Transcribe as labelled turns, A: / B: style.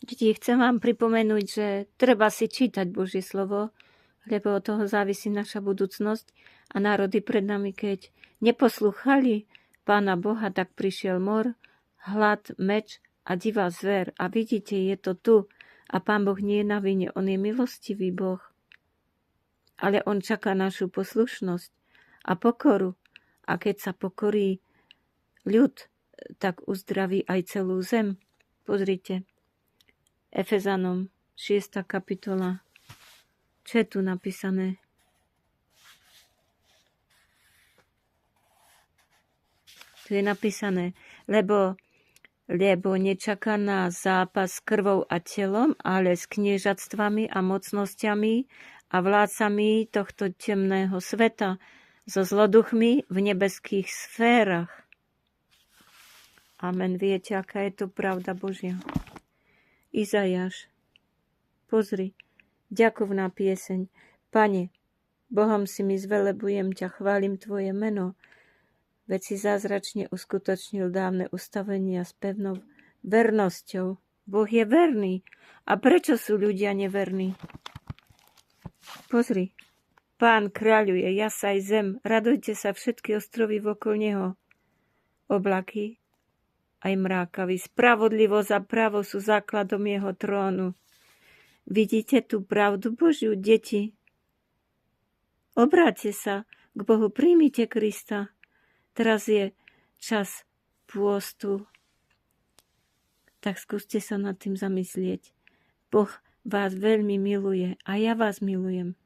A: Deti, chcem vám pripomenúť, že treba si čítať Božie slovo, lebo od toho závisí naša budúcnosť a národy pred nami, keď neposlúchali Pána Boha, tak prišiel mor, hlad, meč a divá zver. A vidíte, je to tu. A Pán Boh nie je na vine, on je milostivý Boh. Ale on čaká našu poslušnosť a pokoru. A keď sa pokorí ľud, tak uzdraví aj celú zem. Pozrite. Efezanom 6. kapitola. Čo je tu napísané? Tu je napísané, lebo nečaká nás zápas s krvou a telom, ale s kniežatstvami a mocnosťami a vládcami tohto temného sveta, so zloduchmi v nebeských sférach. Amen. Viete, aká je to pravda Božia? Izajáš, pozri, ďakovná pieseň. Pane, Bohom si mi zvelebujem ťa, chválim tvoje meno, veď si zázračne uskutočnil dávne ustavenia s pevnou vernosťou. Boh je verný. A prečo sú ľudia neverní? Pozri, Pán kráľuje, jasaj zem, radujte sa všetky ostrovy vokol neho. Oblaky aj mrákavý. Spravodlivosť a právo sú základom jeho trónu. Vidíte tú pravdu Božiu, deti? Obráťte sa k Bohu, príjmite Krista. Teraz je čas pôstu. Tak skúste sa nad tým zamyslieť. Boh vás veľmi miluje a ja vás milujem.